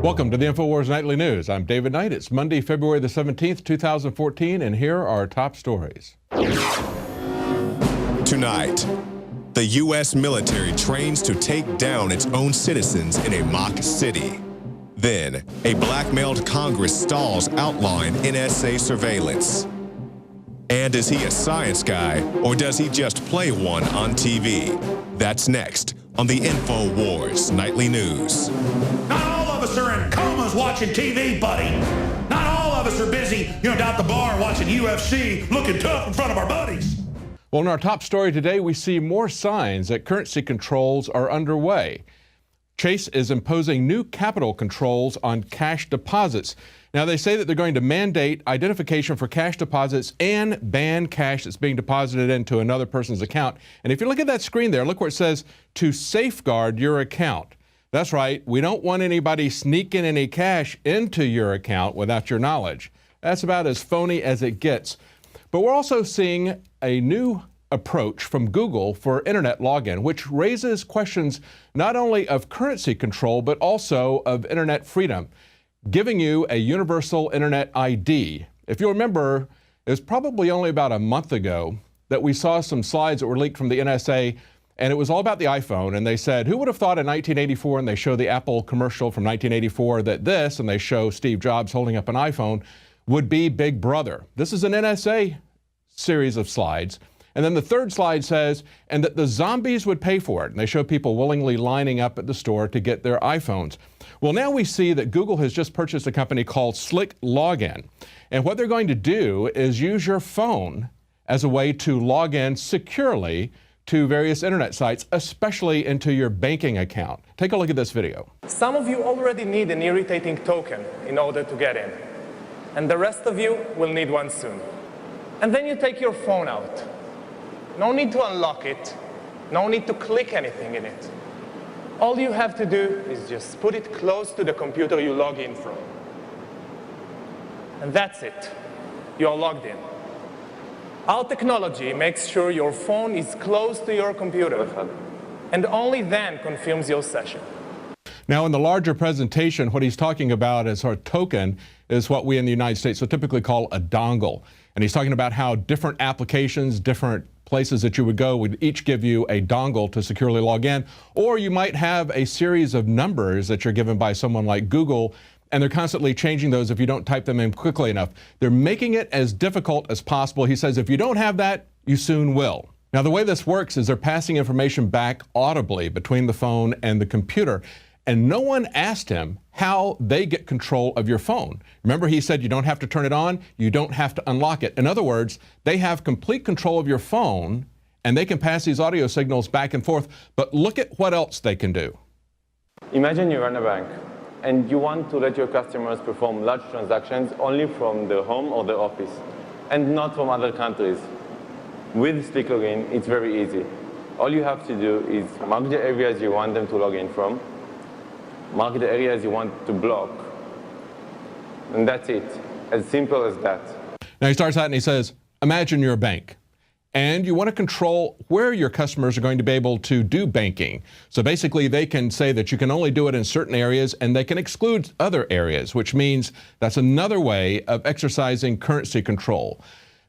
Welcome to the INFOWARS Nightly News. I'm David Knight. It's Monday, February the 17th, 2014, and here are our top stories. Tonight, the U.S. military trains to take down its own citizens in a mock city. Then, a blackmailed Congress stalls outline NSA surveillance. And is he a science guy, or does he just play one on TV? That's next on the INFOWARS Nightly News. Not all of us are in comas watching TV, buddy. Not all of us are busy, down at the bar watching UFC, looking tough in front of our buddies. Well, in our top story today, we see more signs that currency controls are underway. Chase is imposing new capital controls on cash deposits. Now, they say that they're going to mandate identification for cash deposits and ban cash that's being deposited into another person's account. And if you look at that screen there, look where it says to safeguard your account. That's right. We don't want anybody sneaking any cash into your account without your knowledge. That's about as phony as it gets. But we're also seeing a new approach from Google for internet login, which raises questions not only of currency control, but also of internet freedom, giving you a universal internet ID. If you remember, it was probably only about a month ago that we saw some slides that were leaked from the NSA, and it was all about the iPhone. And they said, who would have thought in 1984, and they show the Apple commercial from 1984, that this, and they show Steve Jobs holding up an iPhone, would be Big Brother. This is an NSA series of slides. And then the third slide says, and that the zombies would pay for it. And they show people willingly lining up at the store to get their iPhones. Well, now we see that Google has just purchased a company called Slick Login. And what they're going to do is use your phone as a way to log in securely to various internet sites, especially into your banking account. Take a look at this video. Some of you already need an irritating token in order to get in. And the rest of you will need one soon. And then you take your phone out. No need to unlock it. No need to click anything in it. All you have to do is just put it close to the computer you log in from. And that's it. You're logged in. Our technology makes sure your phone is close to your computer, and only then confirms your session. Now, in the larger presentation, what he's talking about as our token is what we in the United States would typically call a dongle. And he's talking about how different applications, different places that you would go would each give you a dongle to securely log in. Or you might have a series of numbers that you're given by someone like Google, and they're constantly changing those if you don't type them in quickly enough. They're making it as difficult as possible. He says if you don't have that, you soon will. Now, the way this works is they're passing information back audibly between the phone and the computer. And no one asked him how they get control of your phone. Remember, he said you don't have to turn it on, you don't have to unlock it. In other words, they have complete control of your phone, and they can pass these audio signals back and forth. But look at what else they can do. Imagine you run a bank, and you want to let your customers perform large transactions only from the home or the office, and not from other countries. With Slick Login, it's very easy. All you have to do is mark the areas you want them to log in from, mark the areas you want to block, and that's it. As simple as that. Now he starts out and he says, imagine you're a bank, and you want to control where your customers are going to be able to do banking. So basically they can say that you can only do it in certain areas, and they can exclude other areas, which means that's another way of exercising currency control.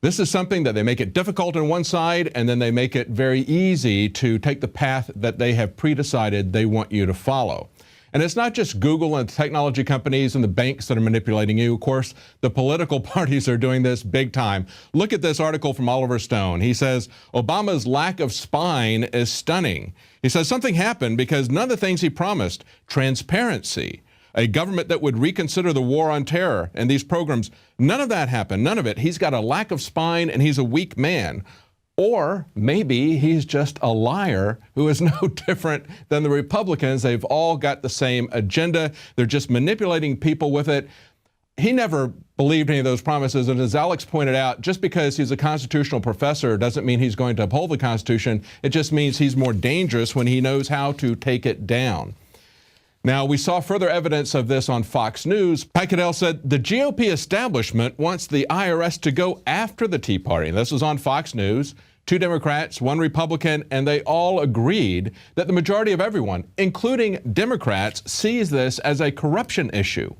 This is something that they make it difficult on one side, and then they make it very easy to take the path that they have pre-decided they want you to follow. And it's not just Google and technology companies and the banks that are manipulating you. Of course, the political parties are doing this big time. Look at this article from Oliver Stone. He says, Obama's lack of spine is stunning. He says something happened because none of the things he promised, transparency, a government that would reconsider the war on terror and these programs, none of that happened, none of it. He's got a lack of spine and he's a weak man. Or maybe he's just a liar who is no different than the Republicans. They've all got the same agenda. They're just manipulating people with it. He never believed any of those promises. And as Alex pointed out, just because he's a constitutional professor doesn't mean he's going to uphold the Constitution. It just means he's more dangerous when he knows how to take it down. Now, we saw further evidence of this on Fox News. Pat Caddell said the GOP establishment wants the IRS to go after the Tea Party. And this was on Fox News. 2 Democrats, 1 Republican, and they all agreed that the majority of everyone, including Democrats, sees this as a corruption issue.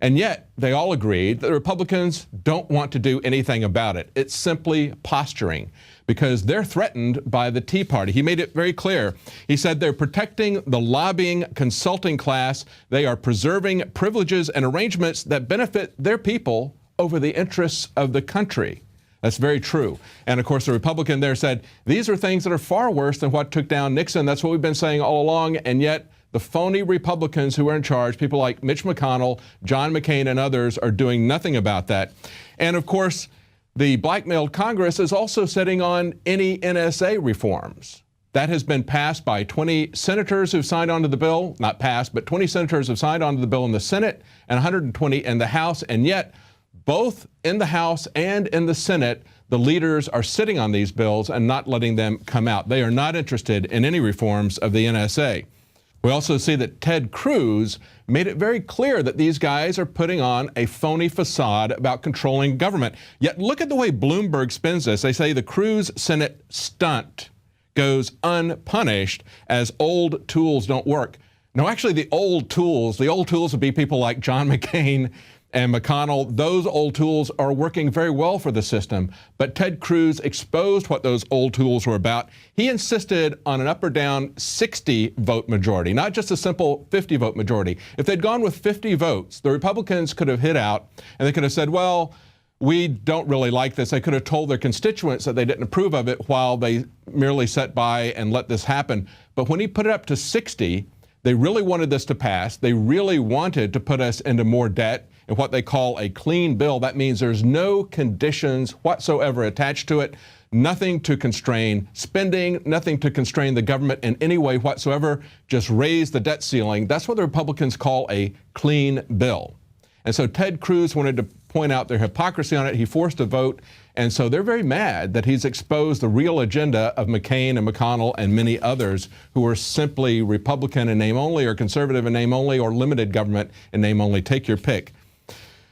And yet, they all agreed that the Republicans don't want to do anything about it. It's simply posturing because they're threatened by the Tea Party. He made it very clear. He said they're protecting the lobbying consulting class. They are preserving privileges and arrangements that benefit their people over the interests of the country. That's very true. And of course, the Republican there said, these are things that are far worse than what took down Nixon. That's what we've been saying all along. And yet, the phony Republicans who are in charge, people like Mitch McConnell, John McCain, and others, are doing nothing about that. And of course, the blackmailed Congress is also sitting on any NSA reforms. That has been passed by 20 senators who've signed onto the bill. Not passed, but 20 senators have signed onto the bill in the Senate and 120 in the House. And yet, both in the House and in the Senate, the leaders are sitting on these bills and not letting them come out. They are not interested in any reforms of the NSA. We also see that Ted Cruz made it very clear that these guys are putting on a phony facade about controlling government. Yet look at the way Bloomberg spins this. They say the Cruz Senate stunt goes unpunished as old tools don't work. No, actually, the old tools would be people like John McCain and McConnell. Those old tools are working very well for the system. But Ted Cruz exposed what those old tools were about. He insisted on an up or down 60 vote majority, not just a simple 50 vote majority. If they'd gone with 50 votes, the Republicans could have hit out and they could have said, well, we don't really like this. They could have told their constituents that they didn't approve of it while they merely sat by and let this happen. But when he put it up to 60, they really wanted this to pass. They really wanted to put us into more debt and what they call a clean bill. That means there's no conditions whatsoever attached to it, nothing to constrain spending, nothing to constrain the government in any way whatsoever, just raise the debt ceiling. That's what the Republicans call a clean bill. And so Ted Cruz wanted to point out their hypocrisy on it. He forced a vote. And so they're very mad that he's exposed the real agenda of McCain and McConnell and many others who are simply Republican in name only or conservative in name only or limited government in name only. Take your pick.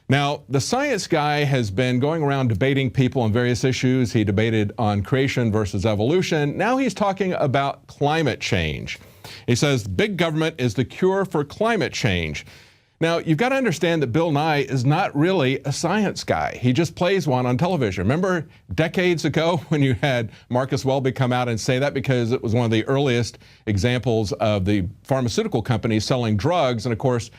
Now, the science guy has been going around debating people on various issues. He debated on creation versus evolution. Now he's talking about climate change. He says big government is the cure for climate change. Now, you've got to understand that Bill Nye is not really a science guy. He just plays one on television. Remember decades ago when you had Marcus Welby come out and say that because it was one of the earliest examples of the pharmaceutical companies selling drugs. And of course,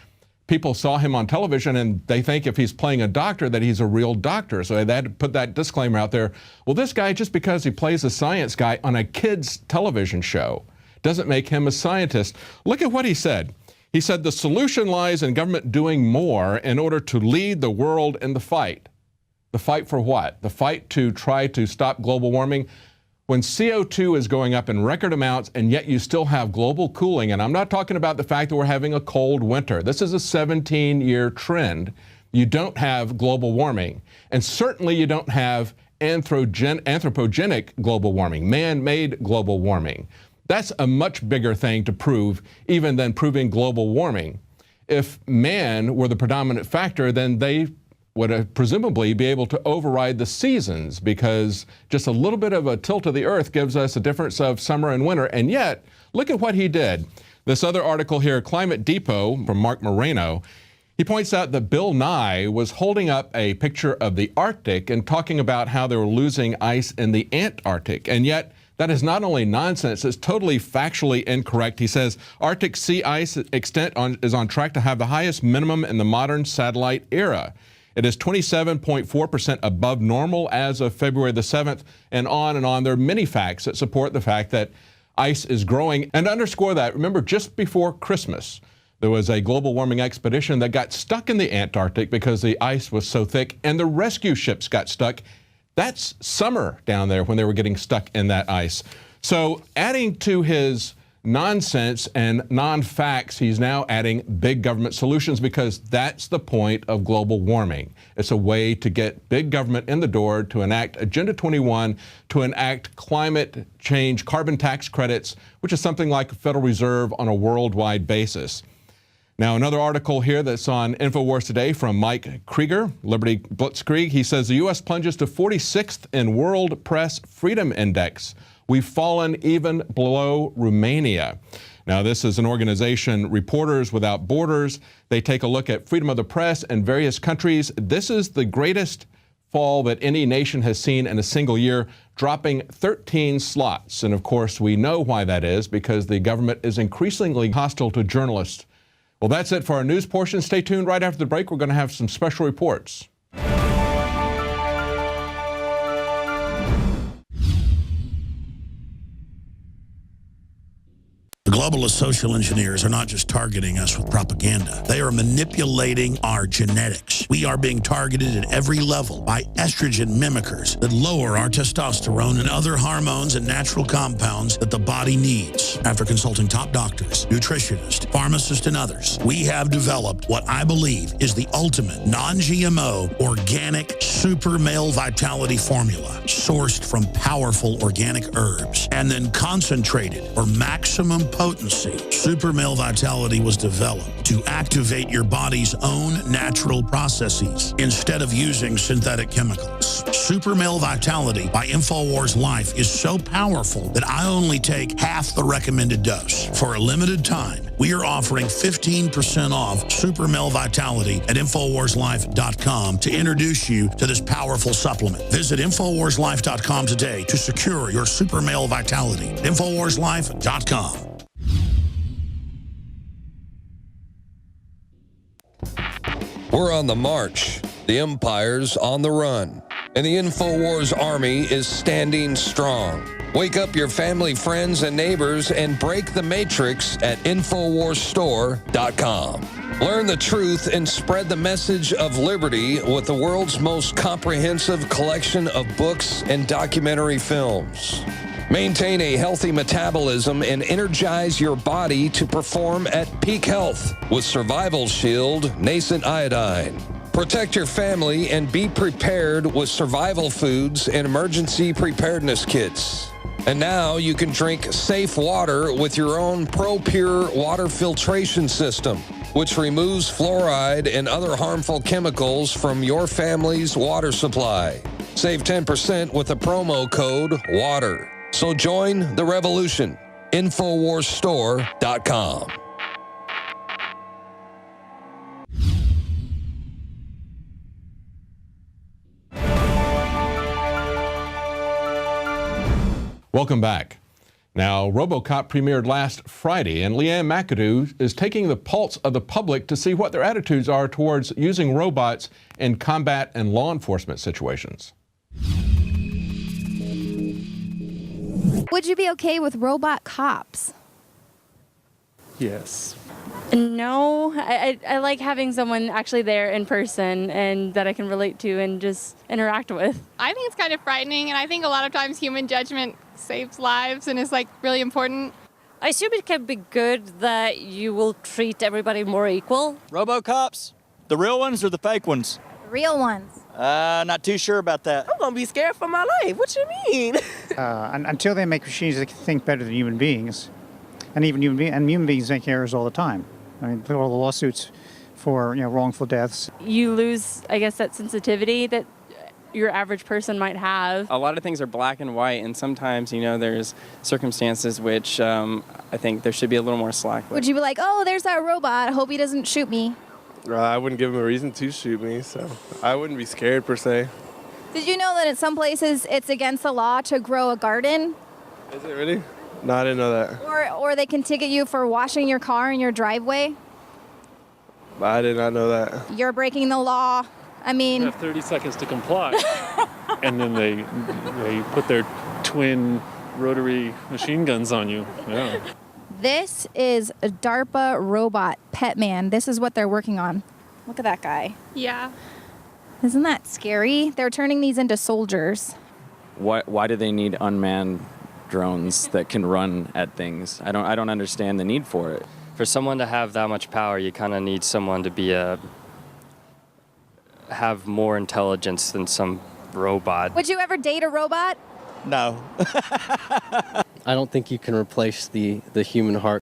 people saw him on television and they think if he's playing a doctor that he's a real doctor. So they had to put that disclaimer out there. Well, this guy, just because he plays a science guy on a kid's television show, doesn't make him a scientist. Look at what he said. He said the solution lies in government doing more in order to lead the world in the fight. The fight for what? The fight to try to stop global warming. When CO2 is going up in record amounts and yet you still have global cooling, and I'm not talking about the fact that we're having a cold winter. This is a 17-year trend. You don't have global warming. And certainly you don't have anthropogenic global warming, man-made global warming. That's a much bigger thing to prove even than proving global warming. If man were the predominant factor, then they would presumably be able to override the seasons because just a little bit of a tilt of the earth gives us a difference of summer and winter. And yet, look at what he did. This other article here, Climate Depot from Mark Moreno, he points out that Bill Nye was holding up a picture of the Arctic and talking about how they were losing ice in the Antarctic. And yet, that is not only nonsense, it's totally factually incorrect. He says Arctic sea ice extent is on track to have the highest minimum in the modern satellite era. It is 27.4% above normal as of February the 7th, and on and on. There are many facts that support the fact that ice is growing. And to underscore that, remember just before Christmas, there was a global warming expedition that got stuck in the Antarctic because the ice was so thick, and the rescue ships got stuck. That's summer down there when they were getting stuck in that ice. So adding to his nonsense and non-facts, he's now adding big government solutions because that's the point of global warming. It's a way to get big government in the door to enact Agenda 21, to enact climate change, carbon tax credits, which is something like a Federal Reserve on a worldwide basis. Now, another article here that's on InfoWars today from Mike Krieger, Liberty Blitzkrieg. He says the U.S. plunges to 46th in World Press Freedom Index. We've fallen even below Romania. Now, this is an organization, Reporters Without Borders. They take a look at freedom of the press in various countries. This is the greatest fall that any nation has seen in a single year, dropping 13 slots. And of course, we know why that is, because the government is increasingly hostile to journalists. Well, that's it for our news portion. Stay tuned. Right after the break, we're going to have some special reports. The globalist social engineers are not just targeting us with propaganda. They are manipulating our genetics. We are being targeted at every level by estrogen mimickers that lower our testosterone and other hormones and natural compounds that the body needs. After consulting top doctors, nutritionists, pharmacists, and others, we have developed what I believe is the ultimate non-GMO organic super male vitality formula, sourced from powerful organic herbs and then concentrated for maximum potency. Super Male Vitality was developed to activate your body's own natural processes instead of using synthetic chemicals. Super Male Vitality by INFOWARS Life is so powerful that I only take half the recommended dose. For a limited time, we are offering 15% off Super Male Vitality at InfoWarsLife.com to introduce you to this powerful supplement. Visit InfoWarsLife.com today to secure your Super Male Vitality. InfoWarsLife.com. We're on the march. The empire's on the run. And the InfoWars army is standing strong. Wake up your family, friends, and neighbors and break the matrix at InfoWarsStore.com. Learn the truth and spread the message of liberty with the world's most comprehensive collection of books and documentary films. Maintain a healthy metabolism and energize your body to perform at peak health with Survival Shield Nascent Iodine. Protect your family and be prepared with survival foods and emergency preparedness kits. And now you can drink safe water with your own ProPure water filtration system, which removes fluoride and other harmful chemicals from your family's water supply. Save 10% with the promo code WATER. So join the revolution. InfoWarsStore.com. Welcome back. Now, RoboCop premiered last Friday, and Leanne McAdoo is taking the pulse of the public to see what their attitudes are towards using robots in combat and law enforcement situations. Would you be okay with robot cops? Yes. No, I like having someone actually there in person and that I can relate to and just interact with. I think it's kind of frightening, and I think a lot of times human judgment saves lives and is like really important. I assume it can be good that you will treat everybody more equal. RoboCops? The real ones or the fake ones? The real ones. Not too sure about that. I'm gonna be scared for my life. What you mean? Until they make machines that can think better than human beings, and even human beings make errors all the time. I mean, look at all the lawsuits for wrongful deaths. You lose, I guess, that sensitivity that your average person might have. A lot of things are black and white, and sometimes, there's circumstances which I think there should be a little more slack with. Would you be like, oh, there's that robot, I hope he doesn't shoot me? I wouldn't give him a reason to shoot me, so I wouldn't be scared per se. Did you know that in some places it's against the law to grow a garden? Is it really? No, I didn't know that. Or they can ticket you for washing your car in your driveway? I did not know that. You're breaking the law. I mean... You have 30 seconds to comply. And then they put their twin rotary machine guns on you. Yeah. This is a DARPA robot, Petman. This is what they're working on. Look at that guy. Yeah. Isn't that scary? They're turning these into soldiers. Why do they need unmanned drones that can run at things? I don't understand the need for it. For someone to have that much power, you kind of need someone to be have more intelligence than some robot. Would you ever date a robot? No. I don't think you can replace the human heart.